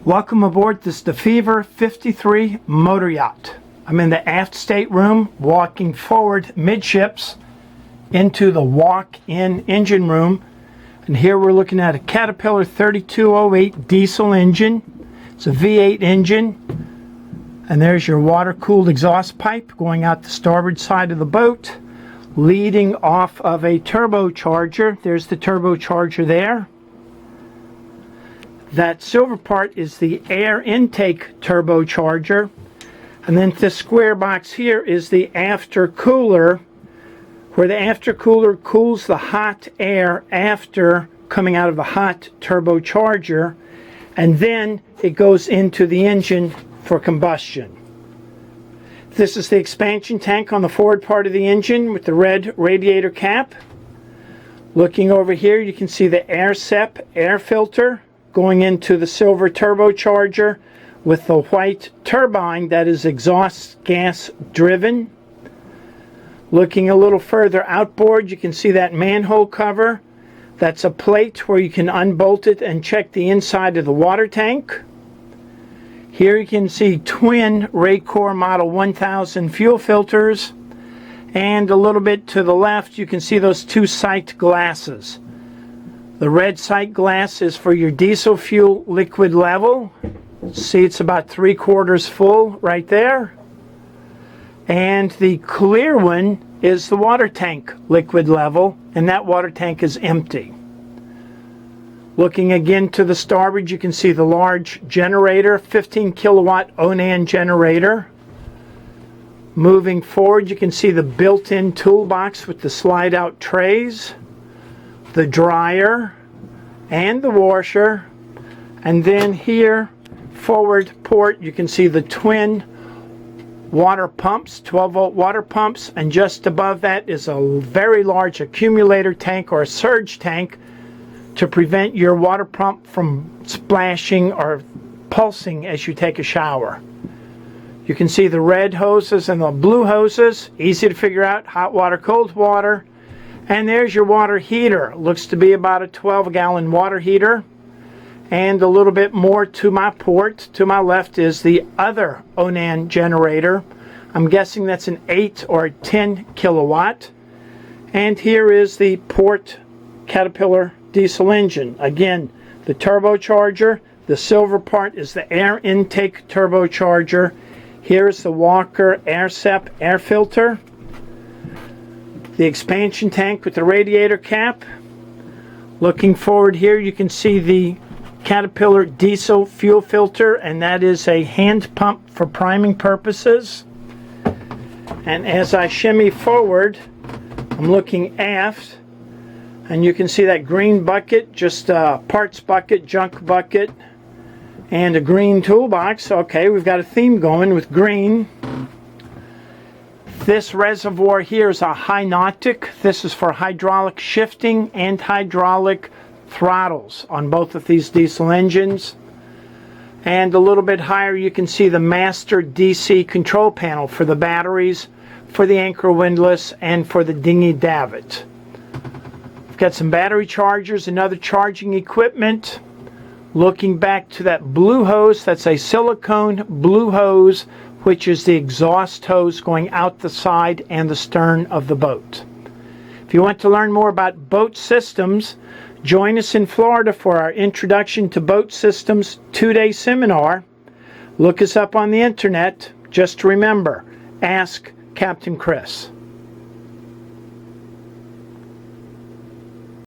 Welcome aboard this DeFever 53 motor yacht. I'm in the aft stateroom, walking forward midships into the walk-in engine room. And here we're looking at a Caterpillar 3208 diesel engine. It's a V8 engine. And there's your water-cooled exhaust pipe going out the starboard side of the boat, leading off of a turbocharger. There's the turbocharger there. That silver part is the air intake turbocharger. And then this square box here is the aftercooler, where the aftercooler cools the hot air after coming out of the hot turbocharger, and then it goes into the engine for combustion. This is the expansion tank on the forward part of the engine with the red radiator cap. Looking over here, you can see the air filter going into the silver turbocharger with the white turbine that is exhaust gas driven. Looking a little further outboard, you can see that manhole cover. That's a plate where you can unbolt it and check the inside of the water tank. Here you can see twin Raycor Model 1000 fuel filters, and a little bit to the left you can see those two sight glasses. The red sight glass is for your diesel fuel liquid level. See, it's about 3/4 full right there. And the clear one is the water tank liquid level, and that water tank is empty. Looking again to the starboard, you can see the large generator, 15 kilowatt ONAN generator. Moving forward, you can see the built-in toolbox with the slide-out trays, the dryer, and the washer. And then here, forward port, you can see the twin water pumps, 12-volt water pumps, and just above that is a very large accumulator tank or a surge tank to prevent your water pump from splashing or pulsing as you take a shower. You can see the red hoses and the blue hoses, easy to figure out, hot water, cold water. And there's your water heater. Looks to be about a 12-gallon water heater. And a little bit more to my port. To my left is the other ONAN generator. I'm guessing that's an 8 or a 10 kilowatt. And here is the port Caterpillar diesel engine. Again, the turbocharger. The silver part is the air intake turbocharger. Here's the Walker air filter. The expansion tank with the radiator cap. Looking forward here, you can see the Caterpillar diesel fuel filter, and that is a hand pump for priming purposes. And as I shimmy forward, I'm looking aft, and you can see that green bucket, just a parts bucket, junk bucket, and a green toolbox. Okay, we've got a theme going with green. This reservoir here is a Hynotic. This is for hydraulic shifting and hydraulic throttles on both of these diesel engines. And a little bit higher you can see the master DC control panel for the batteries, for the anchor windlass, and for the dinghy davit. We've got some battery chargers and other charging equipment. Looking back to that blue hose, that's a silicone blue hose, which is the exhaust hose going out the side and the stern of the boat. If you want to learn more about boat systems, join us in Florida for our Introduction to Boat Systems 2-day seminar. Look us up on the internet. Just remember, ask Captain Chris.